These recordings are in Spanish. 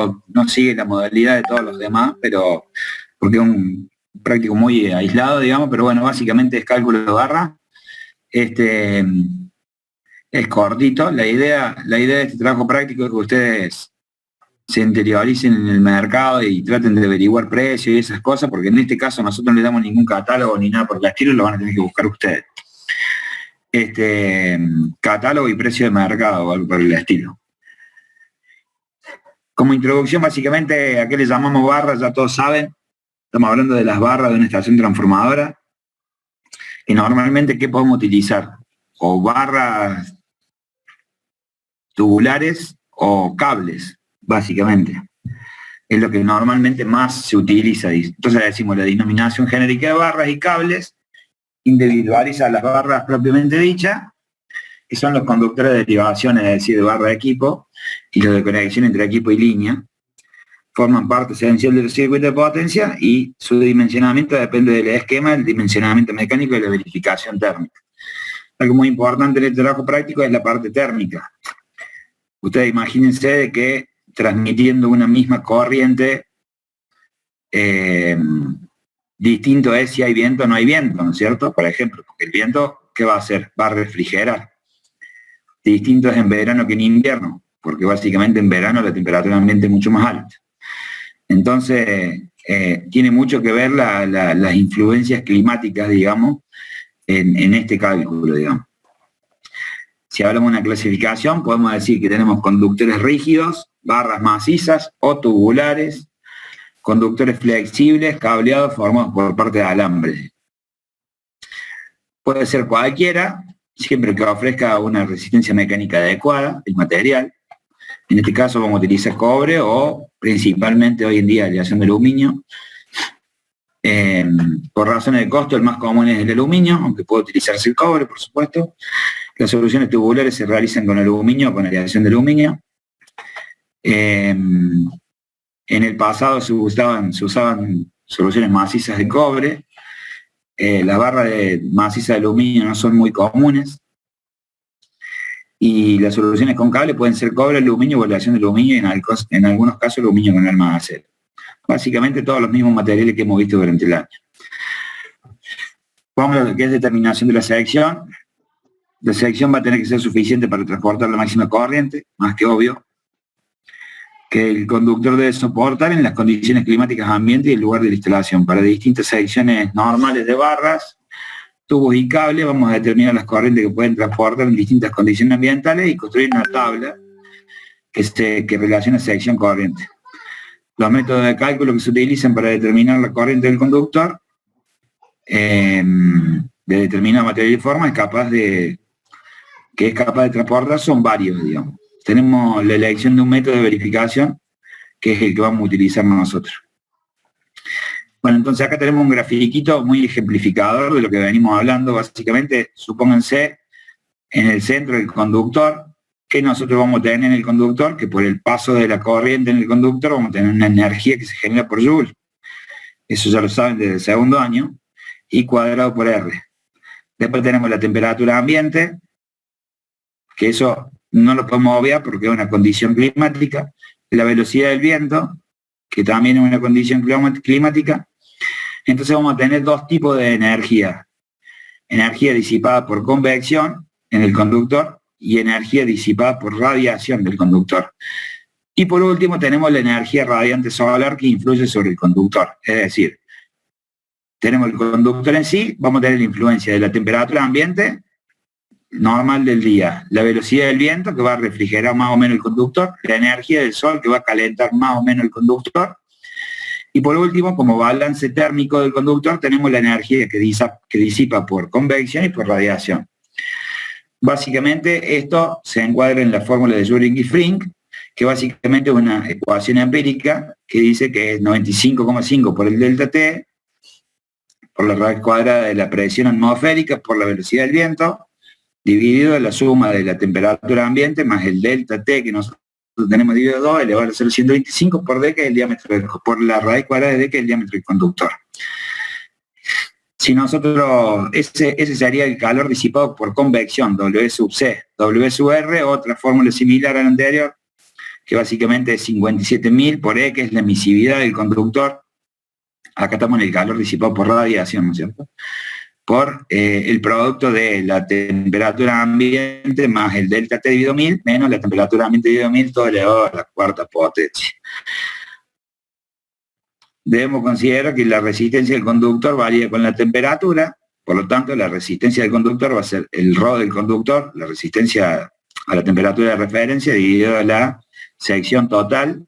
práctico no sigue la modalidad de todos los demás, pero porque es un práctico muy aislado, digamos, pero bueno, básicamente es cálculo de barra. Es cortito. La idea de este trabajo práctico es que ustedes se interioricen en el mercado y traten de averiguar precios y esas cosas, porque en este caso nosotros no les damos ningún catálogo ni nada por el estilo, lo van a tener que buscar ustedes. Catálogo y precio de mercado o algo por el estilo. Como introducción, básicamente, ¿a qué le llamamos barras? Ya todos saben, estamos hablando de las barras de una estación transformadora, y normalmente, ¿qué podemos utilizar? O barras tubulares o cables, básicamente. Es lo que normalmente más se utiliza. Entonces decimos la denominación genérica de barras y cables, individualiza las barras propiamente dichas, que son los conductores de derivación, es decir, de barra de equipo, y los de conexión entre equipo y línea. Forman parte esencial del circuito de potencia y su dimensionamiento depende del esquema, el dimensionamiento mecánico y la verificación térmica. Algo muy importante en el trabajo práctico es la parte térmica. Ustedes imagínense de que transmitiendo una misma corriente, distinto es si hay viento o no hay viento, ¿no es cierto? Por ejemplo, porque el viento, ¿qué va a hacer? Va a refrigerar. Distinto es en verano que en invierno, porque básicamente en verano la temperatura ambiente es mucho más alta. Entonces, tiene mucho que ver las influencias climáticas, digamos, en este cálculo, digamos. Si hablamos de una clasificación, podemos decir que tenemos conductores rígidos, barras macizas o tubulares, conductores flexibles, cableados formados por parte de alambre. Puede ser cualquiera, siempre que ofrezca una resistencia mecánica adecuada, el material. En este caso vamos a utilizar cobre o principalmente hoy en día aleación de aluminio. Por razones de costo, el más común es el aluminio, aunque puede utilizarse el cobre, por supuesto. Las soluciones tubulares se realizan con aluminio o con aleación de aluminio. En el pasado se usaban soluciones macizas de cobre. Las barras macizas de aluminio no son muy comunes. Y las soluciones con cable pueden ser cobre, aluminio o aleación de aluminio y en algunos casos aluminio con arma de acero. Básicamente todos los mismos materiales que hemos visto durante el año. Vamos a lo que es determinación de la sección. La sección va a tener que ser suficiente para transportar la máxima corriente, más que obvio, que el conductor debe soportar en las condiciones climáticas ambiente y el lugar de la instalación. Para distintas secciones normales de barras, tubos y cables, vamos a determinar las corrientes que pueden transportar en distintas condiciones ambientales y construir una tabla que relaciona sección corriente. Los métodos de cálculo que se utilizan para determinar la corriente del conductor, de determinada material y forma, que es capaz de transportar, son varios, digamos. Tenemos la elección de un método de verificación, que es el que vamos a utilizar nosotros. Bueno, entonces acá tenemos un grafiquito muy ejemplificador de lo que venimos hablando. Básicamente, supónganse en el centro del conductor, que nosotros vamos a tener en el conductor, que por el paso de la corriente en el conductor vamos a tener una energía que se genera por Joule. Eso ya lo saben desde el segundo año, I cuadrado por R. Después tenemos la temperatura ambiente, que eso no lo podemos obviar porque es una condición climática. La velocidad del viento, que también es una condición climática. Entonces vamos a tener dos tipos de energía. Energía disipada por convección en el conductor y energía disipada por radiación del conductor. Y por último tenemos la energía radiante solar que influye sobre el conductor. Es decir, tenemos el conductor en sí, vamos a tener la influencia de la temperatura ambiente normal del día, la velocidad del viento que va a refrigerar más o menos el conductor, la energía del sol que va a calentar más o menos el conductor, y por último, como balance térmico del conductor, tenemos la energía que disipa por convección y por radiación. Básicamente esto se encuadra en la fórmula de Joule y Frink, que básicamente es una ecuación empírica que dice que es 95,5 por el delta T, por la raíz cuadrada de la presión atmosférica, por la velocidad del viento, dividido en la suma de la temperatura ambiente más el delta T que nosotros tenemos dividido 2 elevado a 0,125 por D, que es el diámetro, por la raíz cuadrada de D, que es el diámetro del conductor. Si nosotros, ese sería el calor disipado por convección, W sub C. W sub R, otra fórmula similar a la anterior, que básicamente es 57.000 por E, que es la emisividad del conductor. Acá estamos en el calor disipado por radiación, ¿no es cierto? Por el producto de la temperatura ambiente más el delta T dividido 1000 menos la temperatura ambiente dividido 1000, todo elevado a la cuarta potencia. Debemos considerar que la resistencia del conductor varía con la temperatura, por lo tanto la resistencia del conductor va a ser el ρ del conductor, la resistencia a la temperatura de referencia dividido a la sección total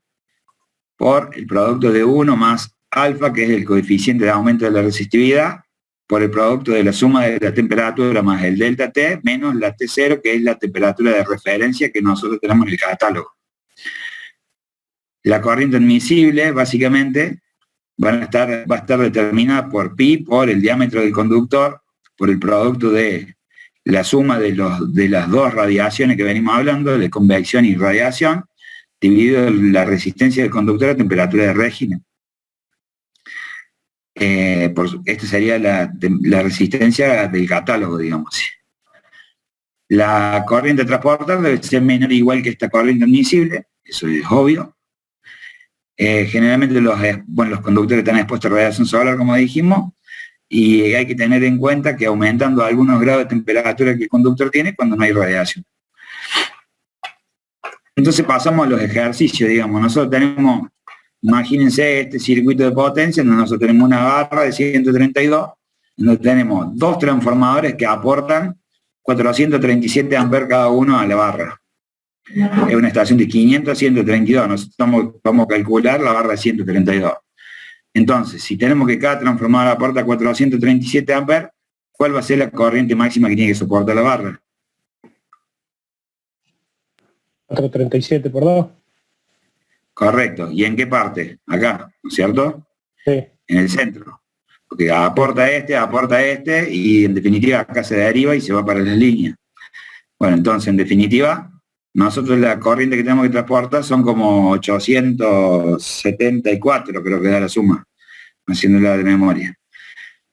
por el producto de 1 más alfa, que es el coeficiente de aumento de la resistividad, por el producto de la suma de la temperatura más el delta T, menos la T0, que es la temperatura de referencia que nosotros tenemos en el catálogo. La corriente admisible, básicamente, va a estar determinada por pi, por el diámetro del conductor, por el producto de la suma de las dos radiaciones que venimos hablando, de convección y radiación, dividido la resistencia del conductor a temperatura de régimen. Esta sería la resistencia del catálogo, digamos. La corriente a transportar debe ser menor o igual que esta corriente admisible, eso es obvio. Generalmente los conductores están expuestos a radiación solar, como dijimos, y hay que tener en cuenta que aumentando algunos grados de temperatura que el conductor tiene cuando no hay radiación. Entonces pasamos a los ejercicios, digamos. Nosotros tenemos, imagínense este circuito de potencia, donde nosotros tenemos una barra de 132, donde tenemos dos transformadores que aportan 437 amperes cada uno a la barra. Es una estación de 500 a 132, nosotros vamos a calcular la barra de 132. Entonces, si tenemos que cada transformador aporta 437 amperes, ¿cuál va a ser la corriente máxima que tiene que soportar la barra? 437 por 2. Correcto. ¿Y en qué parte? Acá, ¿no es cierto? Sí. En el centro. Porque aporta este, y en definitiva acá se deriva y se va para las líneas. Bueno, entonces, en definitiva, nosotros la corriente que tenemos que transportar son como 874, creo que da la suma, haciéndola de memoria.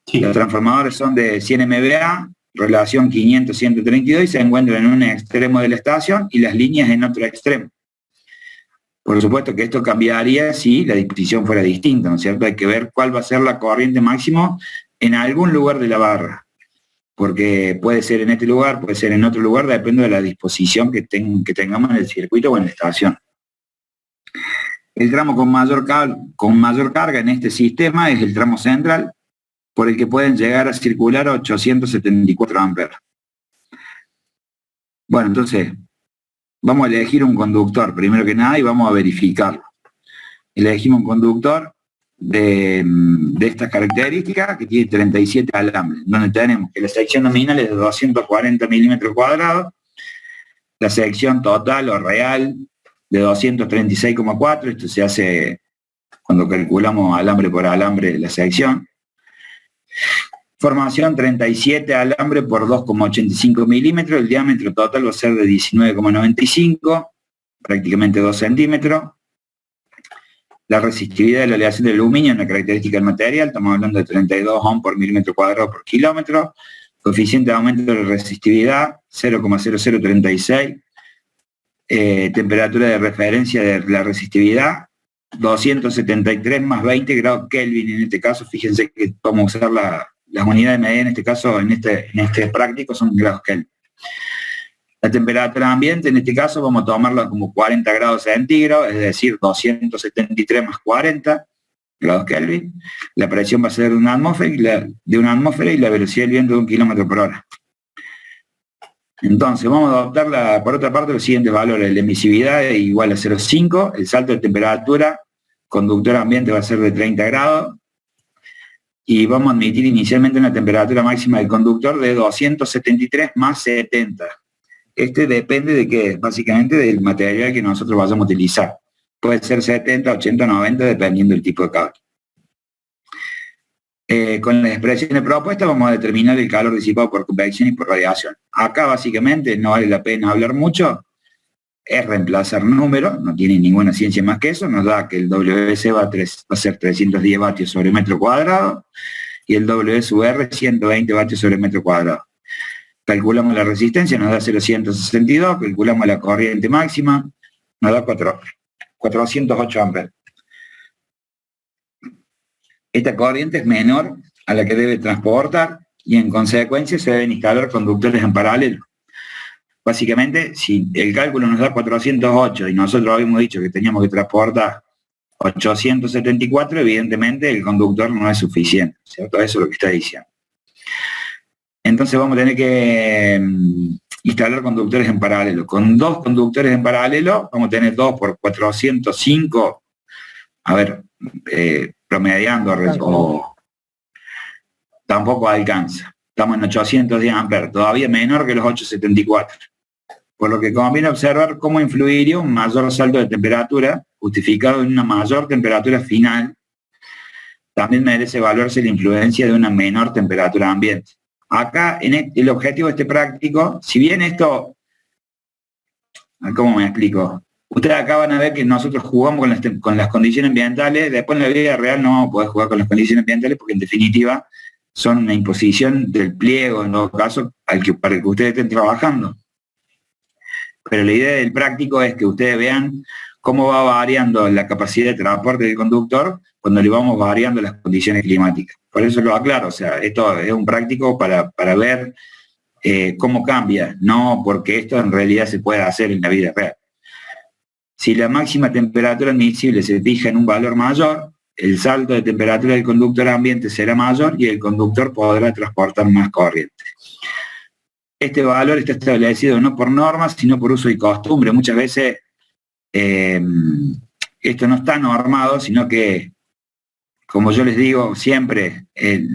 Sí. Los transformadores son de 100 MVA, relación 500-132, y se encuentran en un extremo de la estación y las líneas en otro extremo. Por supuesto que esto cambiaría si la disposición fuera distinta, ¿no es cierto? Hay que ver cuál va a ser la corriente máxima en algún lugar de la barra, porque puede ser en este lugar, puede ser en otro lugar, depende de la disposición que tengamos en el circuito o en la estación. El tramo con mayor carga en este sistema es el tramo central, por el que pueden llegar a circular 874 amperes. Bueno, entonces, vamos a elegir un conductor, primero que nada, y vamos a verificarlo. Elegimos un conductor de estas características, que tiene 37 alambres, donde tenemos que la sección nominal es de 240 milímetros cuadrados, la sección total o real de 236,4, esto se hace cuando calculamos alambre por alambre la sección. Formación 37 alambre por 2,85 milímetros, el diámetro total va a ser de 19,95, prácticamente 2 centímetros. La resistividad de la aleación del aluminio es una característica del material, estamos hablando de 32 ohm por milímetro cuadrado por kilómetro. Coeficiente de aumento de la resistividad, 0,0036. Temperatura de referencia de la resistividad, 273 más 20 grados Kelvin en este caso. Fíjense que vamos a usar las unidades de medida en este caso, en este práctico son grados Kelvin. La temperatura ambiente, en este caso, vamos a tomarla como 40 grados centígrados, es decir, 273 más 40 grados Kelvin. La presión va a ser de una atmósfera y la velocidad del viento de 1 kilómetro por hora. Entonces, vamos a adoptar, por otra parte, los siguientes valores. La emisividad es igual a 0,5, el salto de temperatura conductor ambiente va a ser de 30 grados, y vamos a admitir inicialmente una temperatura máxima del conductor de 273 más 70. Este depende de qué, básicamente del material que nosotros vayamos a utilizar. Puede ser 70, 80, 90, dependiendo del tipo de cable. Con las expresiones propuestas vamos a determinar el calor disipado por convección y por radiación. Acá básicamente no vale la pena hablar mucho, es reemplazar números, no tiene ninguna ciencia más que eso, nos da que el WC va a ser 310 vatios sobre metro cuadrado y el W sub R 120 vatios sobre metro cuadrado. Calculamos la resistencia, nos da 0,162, calculamos la corriente máxima, nos da 408 amperes. Esta corriente es menor a la que debe transportar y en consecuencia se deben instalar conductores en paralelo. Básicamente, si el cálculo nos da 408 y nosotros habíamos dicho que teníamos que transportar 874, evidentemente el conductor no es suficiente, ¿cierto? Eso es lo que está diciendo. Entonces vamos a tener que instalar conductores en paralelo. Con 2 conductores en paralelo, vamos a tener 2 por 405, a ver, promediando, o tampoco alcanza. Estamos en 810 amperes, todavía menor que los 874. Por lo que conviene observar cómo influiría un mayor salto de temperatura, justificado en una mayor temperatura final. También merece evaluarse la influencia de una menor temperatura ambiente. Acá, el objetivo de este práctico, si bien esto, ¿cómo me explico? Ustedes acá van a ver que nosotros jugamos con las condiciones ambientales, después en la vida real no vamos a poder jugar con las condiciones ambientales porque en definitiva son una imposición del pliego, en todo caso, para el que ustedes estén trabajando. Pero la idea del práctico es que ustedes vean cómo va variando la capacidad de transporte del conductor cuando le vamos variando las condiciones climáticas. Por eso lo aclaro, o sea, esto es un práctico para ver cómo cambia, no porque esto en realidad se puede hacer en la vida real. Si la máxima temperatura admisible se fija en un valor mayor, el salto de temperatura del conductor ambiente será mayor y el conductor podrá transportar más corriente. Este valor está establecido no por normas, sino por uso y costumbre. Muchas veces esto no está normado, sino que, como yo les digo siempre,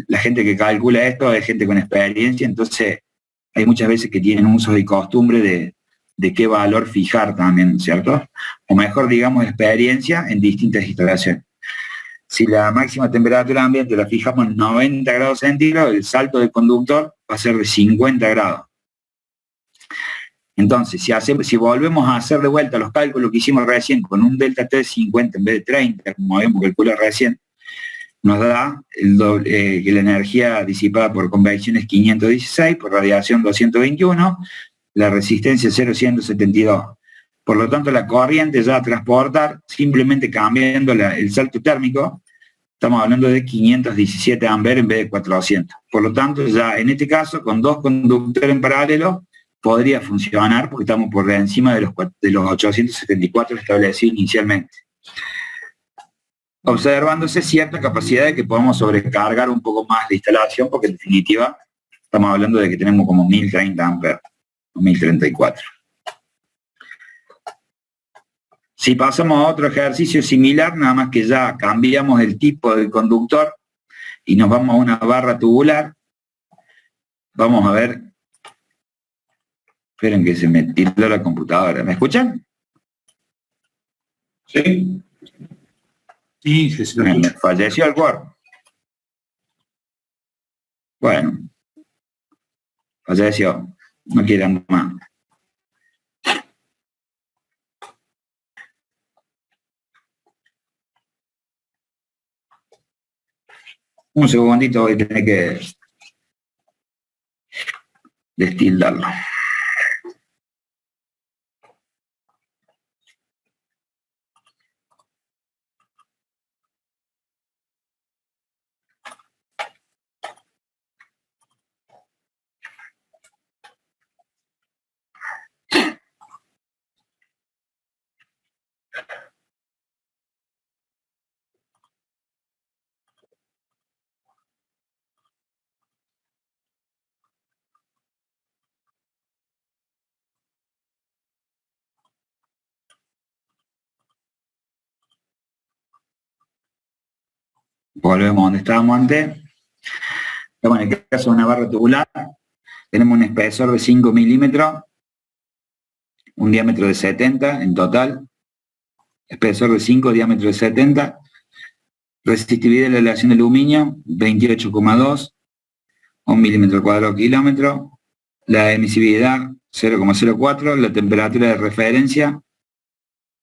la gente que calcula esto es gente con experiencia, entonces hay muchas veces que tienen usos y costumbre de qué valor fijar también, ¿cierto? O mejor, digamos, experiencia en distintas instalaciones. Si la máxima temperatura ambiente la fijamos en 90 grados centígrados, el salto del conductor va a ser de 50 grados. Entonces, si volvemos a hacer de vuelta los cálculos que hicimos recién con un delta T de 50 en vez de 30, como habíamos calculado recién, nos da que la energía disipada por convección es 516, por radiación 221, la resistencia 0,172. Por lo tanto, la corriente ya a transportar, simplemente cambiando el salto térmico, estamos hablando de 517 amperes en vez de 400. Por lo tanto, ya en este caso, con 2 conductores en paralelo, podría funcionar porque estamos por encima de los 874 establecidos inicialmente. Observándose cierta capacidad de que podamos sobrecargar un poco más la instalación, porque en definitiva estamos hablando de que tenemos como 1030 amperes, o 1034. Si pasamos a otro ejercicio similar, nada más que ya cambiamos el tipo de conductor y nos vamos a una barra tubular, vamos a ver. Esperen que se me tiró la computadora. ¿Me escuchan? Sí. Sí, se me falleció el cuerpo. Bueno. Falleció. No quieren más. Un segundito, voy a tener que destildarlo. Volvemos donde estábamos antes. Estamos en el caso de una barra tubular. Tenemos un espesor de 5 milímetros, un diámetro de 70 en total. Espesor de 5, diámetro de 70. Resistividad de la aleación de aluminio, 28,2, 1 milímetro cuadrado kilómetro. La emisividad, 0,04. La temperatura de referencia,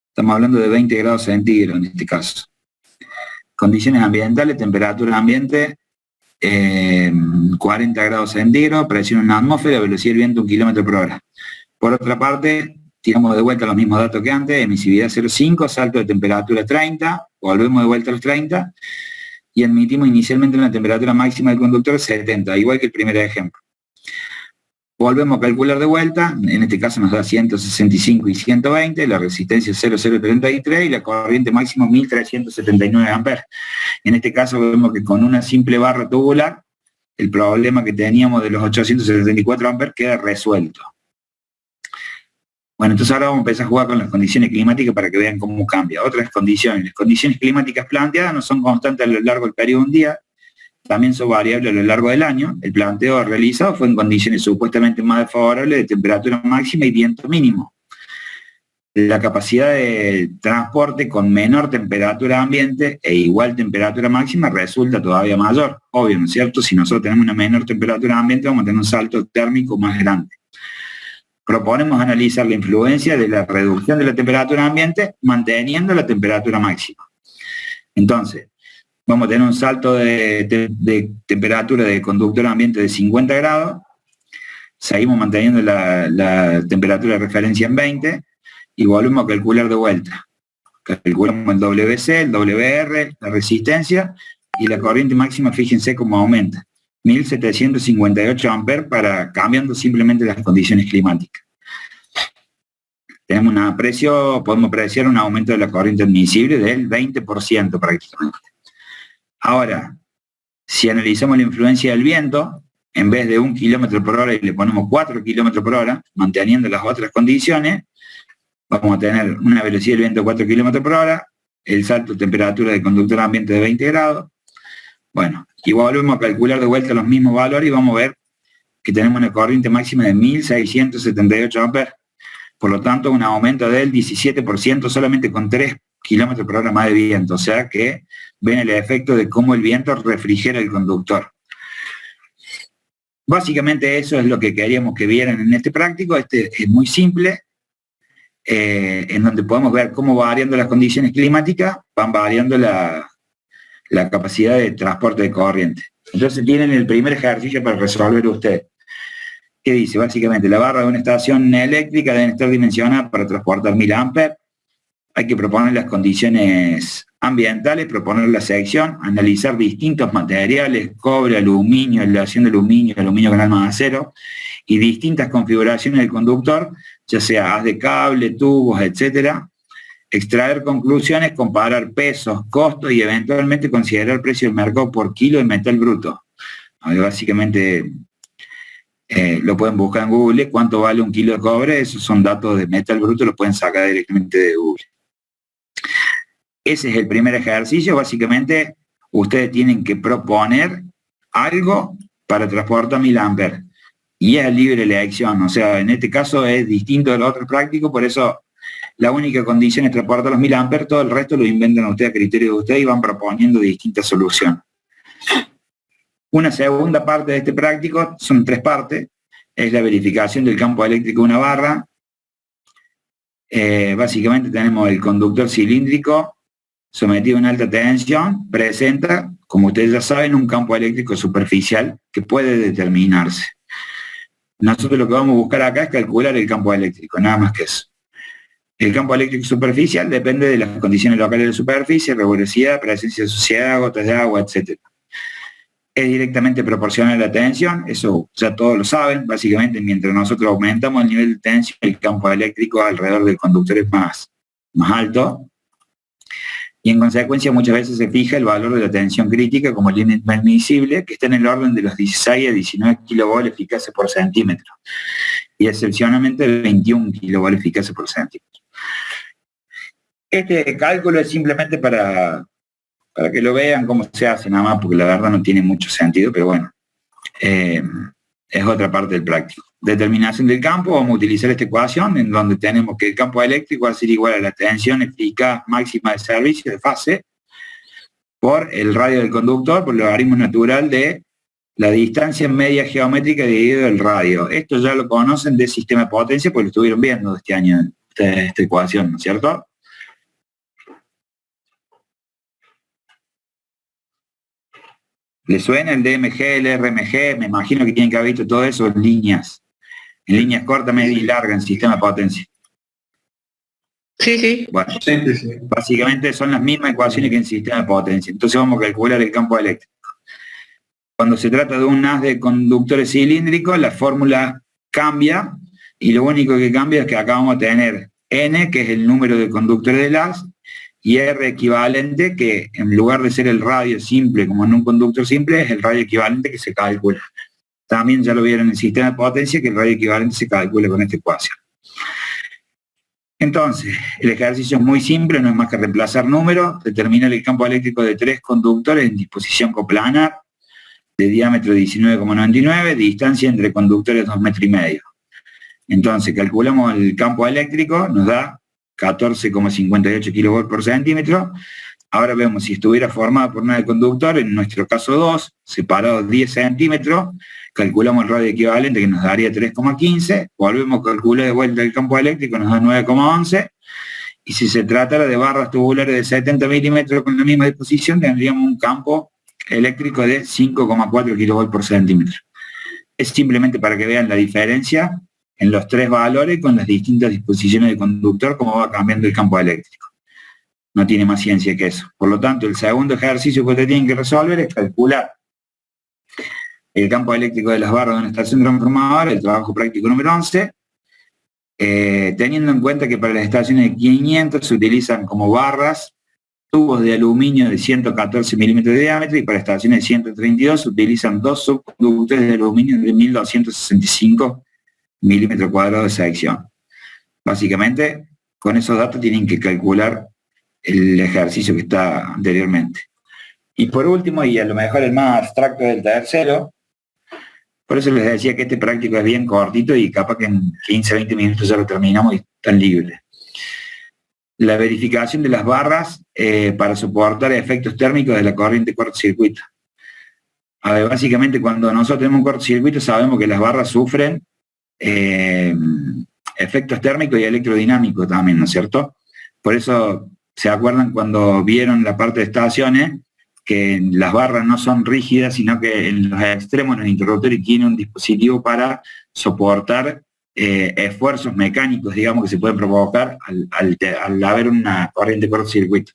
estamos hablando de 20 grados centígrados en este caso. Condiciones ambientales, temperatura ambiente, 40 grados centígrados, presión en la atmósfera, velocidad del viento 1 kilómetro por hora. Por otra parte, tiramos de vuelta los mismos datos que antes, emisividad 0,5, salto de temperatura 30, volvemos de vuelta a los 30, y admitimos inicialmente una temperatura máxima del conductor 70, igual que el primer ejemplo. Volvemos a calcular de vuelta, en este caso nos da 165 y 120, la resistencia es 0,033 y la corriente máxima 1379 amperes. En este caso vemos que con una simple barra tubular, el problema que teníamos de los 874 amperes queda resuelto. Bueno, entonces ahora vamos a empezar a jugar con las condiciones climáticas para que vean cómo cambia. Otras condiciones. Las condiciones climáticas planteadas no son constantes a lo largo del periodo de un día, también son variables a lo largo del año. El planteo realizado fue en condiciones supuestamente más desfavorables de temperatura máxima y viento mínimo. La capacidad de transporte con menor temperatura ambiente e igual temperatura máxima resulta todavía mayor. Obvio, ¿no es cierto? Si nosotros tenemos una menor temperatura ambiente, vamos a tener un salto térmico más grande. Proponemos analizar la influencia de la reducción de la temperatura ambiente manteniendo la temperatura máxima. Entonces, vamos a tener un salto de temperatura de conductor ambiente de 50 grados, seguimos manteniendo la temperatura de referencia en 20 y volvemos a calcular de vuelta. Calculamos el WC, el WR, la resistencia y la corriente máxima, fíjense cómo aumenta. 1758 amperes cambiando simplemente las condiciones climáticas. Tenemos podemos apreciar un aumento de la corriente admisible del 20% prácticamente. Ahora, si analizamos la influencia del viento, en vez de 1 km por hora y le ponemos 4 km por hora, manteniendo las otras condiciones, vamos a tener una velocidad del viento de 4 km por hora, el salto de temperatura de conductor ambiente de 20 grados. Bueno, y volvemos a calcular de vuelta los mismos valores y vamos a ver que tenemos una corriente máxima de 1678 amperes. Por lo tanto, un aumento del 17% solamente con 3 km por hora más de viento. O sea que ven el efecto de cómo el viento refrigera el conductor. Básicamente eso es lo que queríamos que vieran en este práctico. Este es muy simple, en donde podemos ver cómo variando las condiciones climáticas van variando la capacidad de transporte de corriente. Entonces tienen el primer ejercicio para resolver ustedes. ¿Qué dice? Básicamente la barra de una estación eléctrica debe estar dimensionada para transportar 1000 amperes. Hay que proponer las condiciones ambientales, proponer la sección, analizar distintos materiales, cobre, aluminio, aleación de aluminio, aluminio con alma de acero, y distintas configuraciones del conductor, ya sea haz de cable, tubos, etcétera. Extraer conclusiones, comparar pesos, costos y eventualmente considerar el precio del mercado por kilo de metal bruto. Básicamente lo pueden buscar en Google, cuánto vale un kilo de cobre, esos son datos de metal bruto, lo pueden sacar directamente de Google. Ese es el primer ejercicio. Básicamente ustedes tienen que proponer algo para transportar 1000 amperes y es libre elección, o sea, en este caso es distinto de los otros prácticos, por eso la única condición es transportar los 1000 amperes, todo el resto lo inventan ustedes a criterio de ustedes y van proponiendo distintas soluciones. Una segunda parte de este práctico, son 3 partes, es la verificación del campo eléctrico de una barra. Básicamente tenemos el conductor cilíndrico sometido a una alta tensión, presenta, como ustedes ya saben, un campo eléctrico superficial que puede determinarse. Nosotros lo que vamos a buscar acá es calcular el campo eléctrico, nada más que eso. El campo eléctrico superficial depende de las condiciones locales de superficie, rigurosidad, presencia de suciedad, gotas de agua, etc. Es directamente proporcional a la tensión, eso ya todos lo saben. Básicamente, mientras nosotros aumentamos el nivel de tensión, el campo eléctrico alrededor del conductor es más alto. Y en consecuencia muchas veces se fija el valor de la tensión crítica como límite admisible, que está en el orden de los 16 a 19 kV eficaces por centímetro. Y excepcionalmente 21 kV eficaces por centímetro. Este cálculo es simplemente para que lo vean cómo se hace, nada más, porque la verdad no tiene mucho sentido, pero bueno, es otra parte del práctico. Determinación del campo, vamos a utilizar esta ecuación en donde tenemos que el campo eléctrico va a ser igual a la tensión eficaz máxima de servicio de fase por el radio del conductor, por el logaritmo natural de la distancia media geométrica dividido el radio. Esto ya lo conocen de sistema de potencia porque lo estuvieron viendo este año esta ecuación, ¿no es cierto? ¿Le suena el DMG, el RMG? Me imagino que tienen que haber visto todo eso en líneas cortas, medias y largas en sistema de potencia. Sí, sí. Bueno, básicamente son las mismas ecuaciones que en sistema de potencia. Entonces vamos a calcular el campo eléctrico. Cuando se trata de un haz de conductores cilíndricos, la fórmula cambia y lo único que cambia es que acá vamos a tener N, que es el número de conductores del haz, y R equivalente, que en lugar de ser el radio simple como en un conductor simple, es el radio equivalente que se calcula. También ya lo vieron en el sistema de potencia, que el radio equivalente se calcula con esta ecuación. Entonces, el ejercicio es muy simple, no es más que reemplazar números, determinar el campo eléctrico de 3 conductores en disposición coplanar, de diámetro 19,99, distancia entre conductores 2,5 metros. Entonces, calculamos el campo eléctrico, nos da 14,58 kV por centímetro. Ahora vemos si estuviera formada por 9 conductores, en nuestro caso 2, separados 10 centímetros, calculamos el radio equivalente que nos daría 3,15, volvemos a calcular de vuelta el campo eléctrico, nos da 9,11, y si se tratara de barras tubulares de 70 milímetros con la misma disposición, tendríamos un campo eléctrico de 5,4 kV por centímetro. Es simplemente para que vean la diferencia en los 3 valores con las distintas disposiciones de conductor, cómo va cambiando el campo eléctrico. No tiene más ciencia que eso. Por lo tanto, el segundo ejercicio que ustedes tienen que resolver es calcular el campo eléctrico de las barras de una estación transformadora, el trabajo práctico número 11, teniendo en cuenta que para las estaciones de 500 se utilizan como barras tubos de aluminio de 114 milímetros de diámetro, y para estaciones de 132 se utilizan 2 subconductores de aluminio de 1265 milímetros cuadrados de sección. Básicamente, con esos datos tienen que calcular el ejercicio que está anteriormente. Y por último, y a lo mejor el más abstracto del tercero, por eso les decía que este práctico es bien cortito y capaz que en 15-20 minutos ya lo terminamos y están libres. La verificación de las barras para soportar efectos térmicos de la corriente cortocircuito. A ver, básicamente cuando nosotros tenemos un cortocircuito sabemos que las barras sufren efectos térmicos y electrodinámicos también, ¿no es cierto? Por eso se acuerdan cuando vieron la parte de estaciones, que las barras no son rígidas, sino que en los extremos los interruptores tienen un dispositivo para soportar esfuerzos mecánicos, digamos, que se pueden provocar al haber una corriente cortocircuito.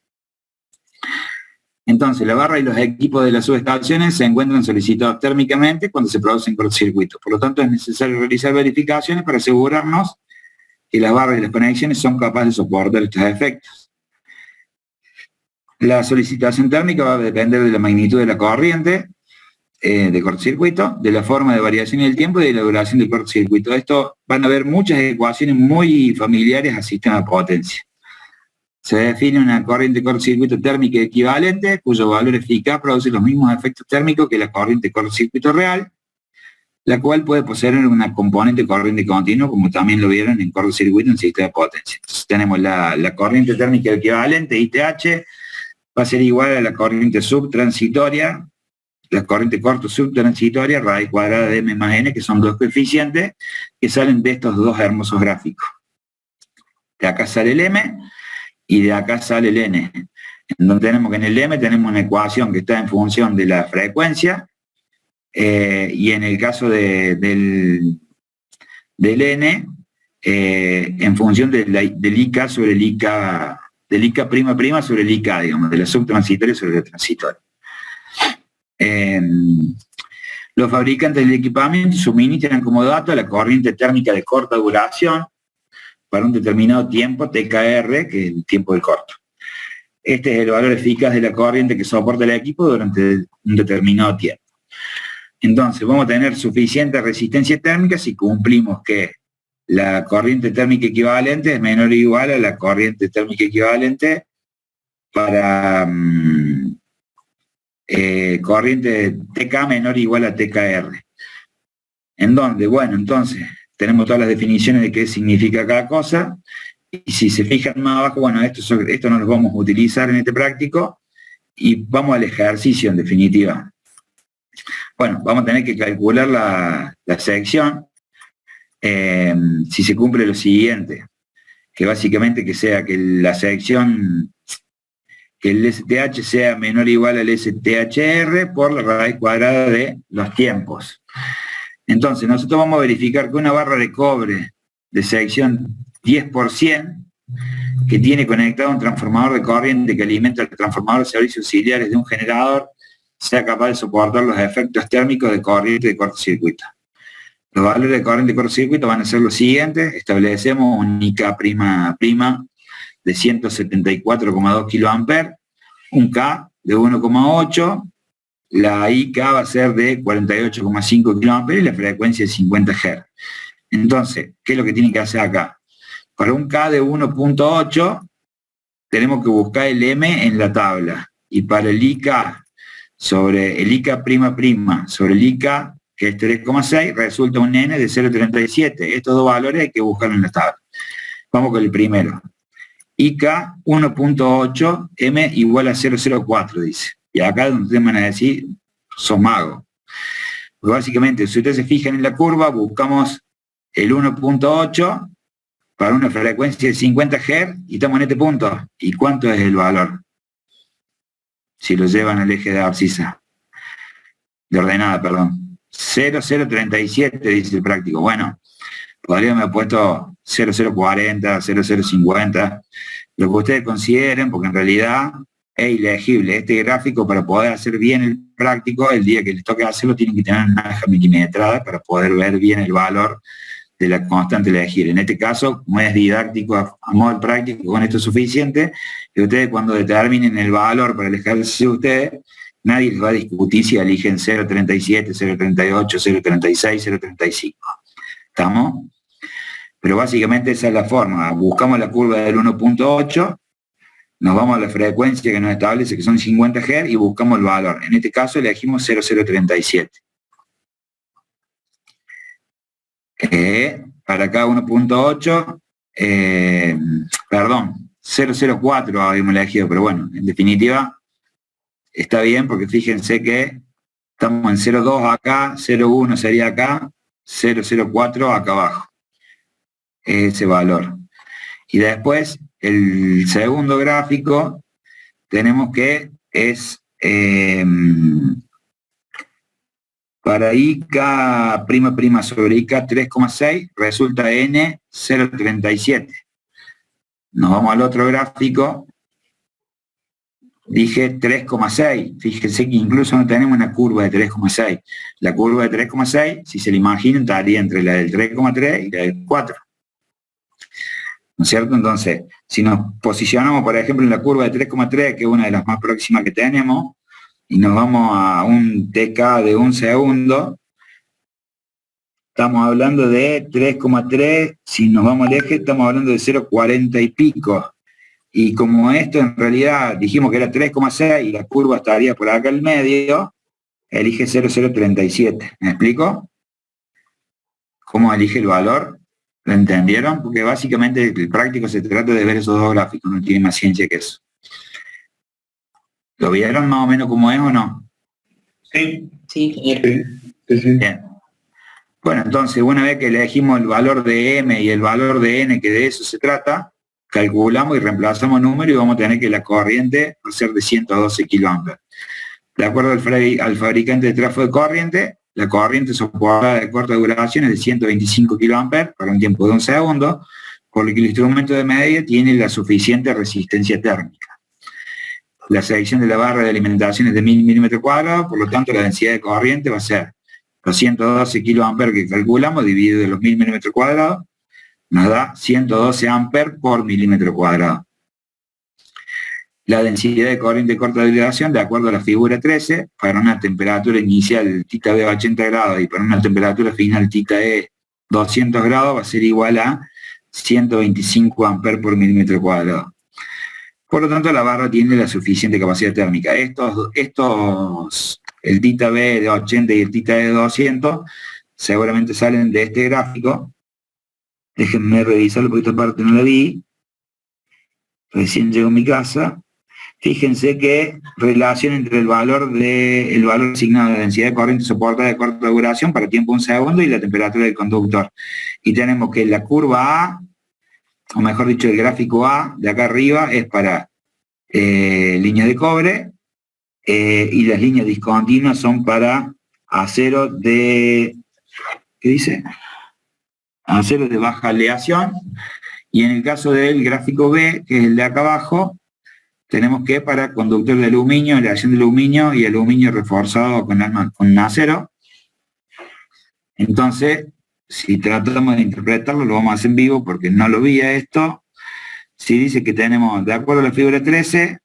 Entonces, la barra y los equipos de las subestaciones se encuentran solicitados térmicamente cuando se producen cortocircuitos. Por lo tanto, es necesario realizar verificaciones para asegurarnos que las barras y las conexiones son capaces de soportar estos efectos. La solicitación térmica va a depender de la magnitud de la corriente de cortocircuito, de la forma de variación del tiempo y de la duración del cortocircuito. Esto van a haber muchas ecuaciones muy familiares al sistema de potencia. Se define una corriente cortocircuito térmica equivalente, cuyo valor eficaz produce los mismos efectos térmicos que la corriente cortocircuito real, la cual puede poseer una componente corriente continua, como también lo vieron en cortocircuito en sistema de potencia. Entonces tenemos la corriente térmica equivalente, ITH, va a ser igual a la corriente subtransitoria, la corriente corto subtransitoria, raíz cuadrada de M más N, que son dos coeficientes que salen de estos dos hermosos gráficos. De acá sale el M y de acá sale el N. En donde tenemos que en el M tenemos una ecuación que está en función de la frecuencia, y en el caso del N, en función del IK sobre el IK, del IK prima sobre el IK, digamos, de la subtransitoria sobre la transitoria. Los fabricantes del equipamiento suministran como dato la corriente térmica de corta duración para un determinado tiempo, TKR, que es el tiempo del corto. Este es el valor eficaz de la corriente que soporta el equipo durante un determinado tiempo. Entonces, vamos a tener suficiente resistencia térmica si cumplimos que la corriente térmica equivalente es menor o igual a la corriente térmica equivalente para corriente TK menor o igual a TKR. ¿En dónde? Bueno, entonces, tenemos todas las definiciones de qué significa cada cosa, y si se fijan más abajo, bueno, esto no lo vamos a utilizar en este práctico, y vamos al ejercicio en definitiva. Bueno, vamos a tener que calcular la sección, si se cumple lo siguiente, que básicamente que sea que la sección, que el STH sea menor o igual al STHR por la raíz cuadrada de los tiempos. Entonces, nosotros vamos a verificar que una barra de cobre de sección 10%, que tiene conectado un transformador de corriente que alimenta el transformador de servicios auxiliares de un generador, sea capaz de soportar los efectos térmicos de corriente de cortocircuito. Los valores de corriente de cortocircuito van a ser los siguientes. Establecemos un IK prima de 174,2 kA, un K de 1,8, la IK va a ser de 48,5 kA y la frecuencia de 50 Hz. Entonces, ¿qué es lo que tienen que hacer acá? Para un K de 1,8 tenemos que buscar el M en la tabla, y para el IK sobre el IK prima sobre el IK, que es 3,6, resulta un N de 0,37. Estos dos valores hay que buscarlos en la tabla. Vamos con el primero. IK 1,8, M igual a 0,04, dice. Y acá es donde ustedes van a decir, sos mago. Pues básicamente, si ustedes se fijan en la curva, buscamos el 1,8 para una frecuencia de 50 Hz y estamos en este punto. ¿Y cuánto es el valor? Si lo llevan al eje de abscisa. De ordenada, perdón. 0,037, dice el práctico. Bueno, podríamos haber puesto 0,040, 0,050, lo que ustedes consideren, porque en realidad es ilegible. Este gráfico, para poder hacer bien el práctico, el día que les toque hacerlo, tienen que tener una hoja milimetrada para poder ver bien el valor de la constante elegir. En este caso, como es didáctico a modo práctico, con esto es suficiente, que ustedes cuando determinen el valor para el ejercicio de ustedes, nadie les va a discutir si eligen 0,37, 0,38, 0,36, 0,35. ¿Estamos? Pero básicamente esa es la forma. Buscamos la curva del 1,8, nos vamos a la frecuencia que nos establece, que son 50 Hz, y buscamos el valor. En este caso elegimos 0,037. Para acá 1,8, perdón, 0,04 habíamos elegido, pero bueno, en definitiva está bien, porque fíjense que estamos en 0,2 acá, 0,1 sería acá, 0,04 acá abajo, ese valor. Y después, el segundo gráfico, tenemos que es para IK prima sobre IK 3,6, resulta N 0,37. Nos vamos al otro gráfico, dije 3,6, fíjense que incluso no tenemos una curva de 3,6. La curva de 3,6, si se la imaginan, estaría entre la del 3,3 y la del 4. ¿No es cierto? Entonces, si nos posicionamos, por ejemplo, en la curva de 3,3, que es una de las más próximas que tenemos, y nos vamos a un TK de 1 segundo, estamos hablando de 3,3, si nos vamos al eje, estamos hablando de 0,40 y pico. Y como esto en realidad dijimos que era 3,6 y la curva estaría por acá al medio, elige 0,037. ¿Me explico? ¿Cómo elige el valor? ¿Lo entendieron? Porque básicamente el práctico se trata de ver esos dos gráficos, no tiene más ciencia que eso. ¿Lo vieron más o menos cómo es o no? Sí. Sí, Bien. Bueno, entonces una vez que elegimos el valor de M y el valor de N, que de eso se trata, calculamos y reemplazamos número y vamos a tener que la corriente va a ser de 112 kA. De acuerdo al fabricante de trafo de corriente, la corriente soportada de corta duración es de 125 kA para un tiempo de 1 segundo, por lo que el instrumento de medida tiene la suficiente resistencia térmica. La sección de la barra de alimentación es de 1000 mm², por lo tanto la densidad de corriente va a ser los 112 kA que calculamos dividido de los 1000 mm², nos da 112 amperes por milímetro². La densidad de corriente de corta duración, de acuerdo a la figura 13, para una temperatura inicial θB de 80 grados y para una temperatura final θE 200 grados, va a ser igual a 125 amperes por milímetro². Por lo tanto, la barra tiene la suficiente capacidad térmica. El θB de 80 y el θE de 200 seguramente salen de este gráfico. Déjenme revisarlo porque esta parte no la vi. Recién llego a mi casa. Fíjense que relación entre el valor asignado de densidad de corriente soportada de corta duración para tiempo de 1 segundo y la temperatura del conductor. Y tenemos que la curva A, o mejor dicho, el gráfico A de acá arriba es para líneas de cobre y las líneas discontinuas son para acero de, ¿qué dice? Acero de baja aleación, Y en el caso del gráfico B, que es el de acá abajo, tenemos que para conductor de aluminio, aleación de aluminio y aluminio reforzado con acero. Entonces, si tratamos de interpretarlo, lo vamos a hacer en vivo porque no lo vi a esto. Si dice que tenemos, de acuerdo a la figura 13,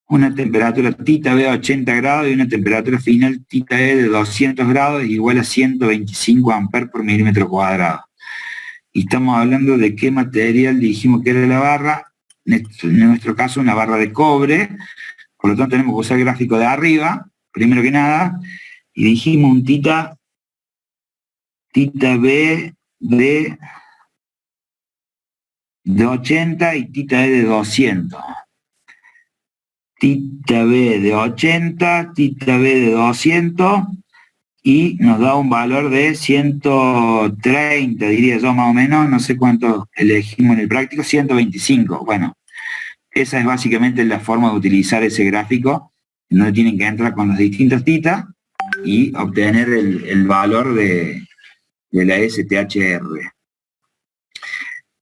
una temperatura tita B a 80 grados y una temperatura final tita E de 200 grados igual a 125 amperes por milímetro cuadrado. Y estamos hablando de qué material dijimos que era la barra, en nuestro caso una barra de cobre, por lo tanto tenemos que usar el gráfico de arriba, primero que nada, y dijimos un tita B de 80 y tita E de 200. Tita B de 80, tita B de 200, y nos da un valor de 130, diría yo más o menos, no sé cuánto elegimos en el práctico, 125. Bueno, esa es básicamente la forma de utilizar ese gráfico, donde tienen que entrar con las distintas titas y obtener el valor de la STHR.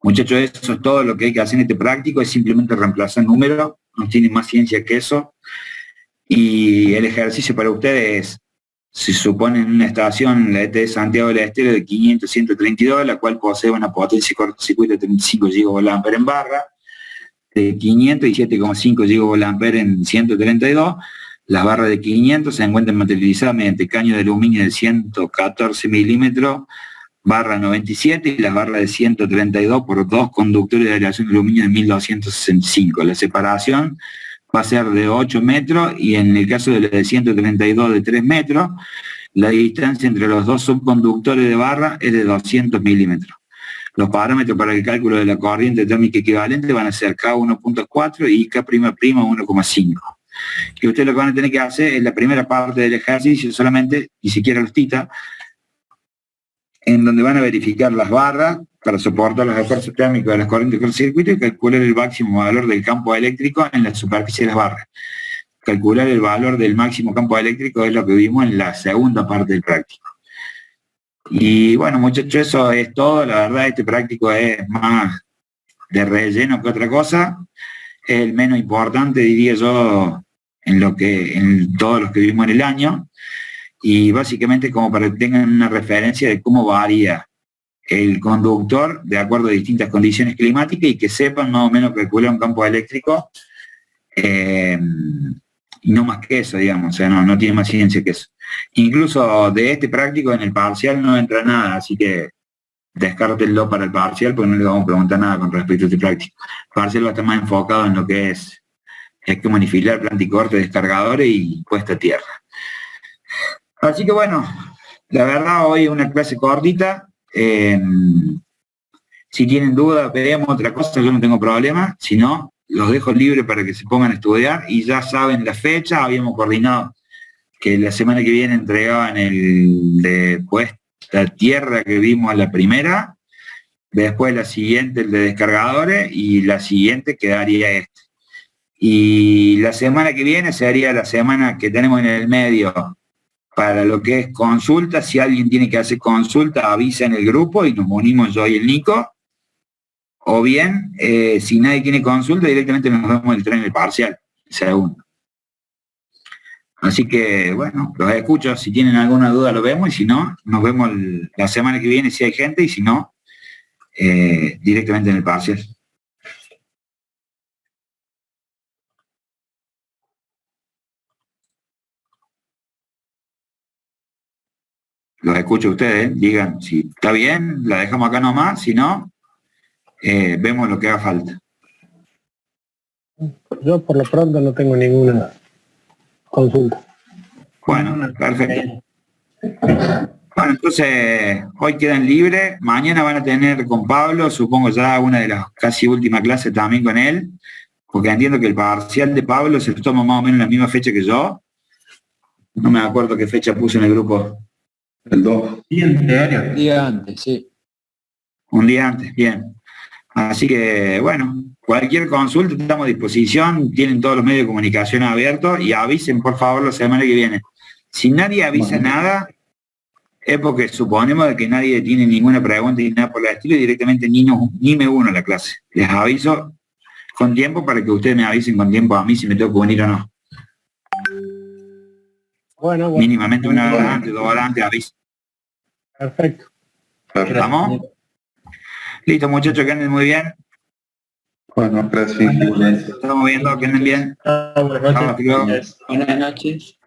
Muchachos, eso es todo lo que hay que hacer en este práctico, es simplemente reemplazar números, no tiene más ciencia que eso. Y el ejercicio para ustedes, se supone en una estación, la ET de Santiago del Estero de 500-132, la cual posee una potencia de cortocircuito de 35 GVA en barra, de 500 y 7,5 GVA en 132. Las barras de 500 se encuentran materializadas mediante caño de aluminio de 114 milímetros, barra 97, y las barras de 132 por dos conductores de aleación de aluminio de 1265. La separación va a ser de 8 metros y en el caso de la de 132 de 3 metros, la distancia entre los dos subconductores de barra es de 200 milímetros. Los parámetros para el cálculo de la corriente térmica equivalente van a ser K1.4 y K'' 1,5. Que ustedes lo que van a tener que hacer es la primera parte del ejercicio solamente, ni siquiera los tita, en donde van a verificar las barras para soportar los esfuerzos térmicos de las corrientes de cortocircuito y calcular el máximo valor del campo eléctrico en la superficie de las barras. Calcular el valor del máximo campo eléctrico es lo que vimos en la segunda parte del práctico. Y bueno, muchachos, eso es todo. La verdad, este práctico es más de relleno que otra cosa. Es el menos importante, diría yo, en todos los que vimos en el año. Y básicamente como para que tengan una referencia de cómo varía el conductor de acuerdo a distintas condiciones climáticas y que sepan más o menos calcular un campo eléctrico, y no más que eso, digamos, o sea, no tiene más ciencia que eso. Incluso de este práctico en el parcial no entra nada, así que descártenlo para el parcial porque no le vamos a preguntar nada con respecto a este práctico. El parcial va a estar más enfocado en lo que es esquema unifilar, planta y corte, descargadores y puesta a tierra. Así que bueno, la verdad hoy una clase cortita. Si tienen dudas, veremos otra cosa, yo no tengo problema. Si no, los dejo libres para que se pongan a estudiar y ya saben la fecha. Habíamos coordinado que la semana que viene entregaban el de puesta a tierra que vimos a la primera, después la siguiente el de descargadores y la siguiente quedaría este. Y la semana que viene sería la semana que tenemos en el medio para lo que es consulta. Si alguien tiene que hacer consulta, avisa en el grupo y nos unimos yo y el Nico. O bien, si nadie tiene consulta, directamente nos vemos el tren del parcial, segundo. Así que, bueno, los escucho. Si tienen alguna duda lo vemos y si no, nos vemos la semana que viene si hay gente y si no, directamente en el parcial. Los escucho a ustedes, digan si está bien, la dejamos acá nomás, si no, vemos lo que haga falta. Yo por lo pronto no tengo ninguna consulta. Bueno, perfecto. Bueno, entonces hoy quedan libres, mañana van a tener con Pablo, supongo ya una de las casi últimas clases también con él, porque entiendo que el parcial de Pablo se toma más o menos la misma fecha que yo. No me acuerdo qué fecha puse en el grupo. El 2. Día antes, sí. Un día antes, bien. Así que, bueno, cualquier consulta estamos a disposición, tienen todos los medios de comunicación abiertos y avisen, por favor, la semana que viene. Si nadie avisa nada, es porque suponemos de que nadie tiene ninguna pregunta ni nada por el estilo y directamente ni me uno a la clase. Les aviso con tiempo para que ustedes me avisen con tiempo a mí si me tengo que unir o no. Bueno, Mínimamente una hora antes, 2 horas antes, aviso. perfecto. ¿Estamos? Listo, muchachos, que anden muy bien. Bueno, gracias. Estamos viendo que anden bien. Buenas Chao, hasta luego. Buenas noches.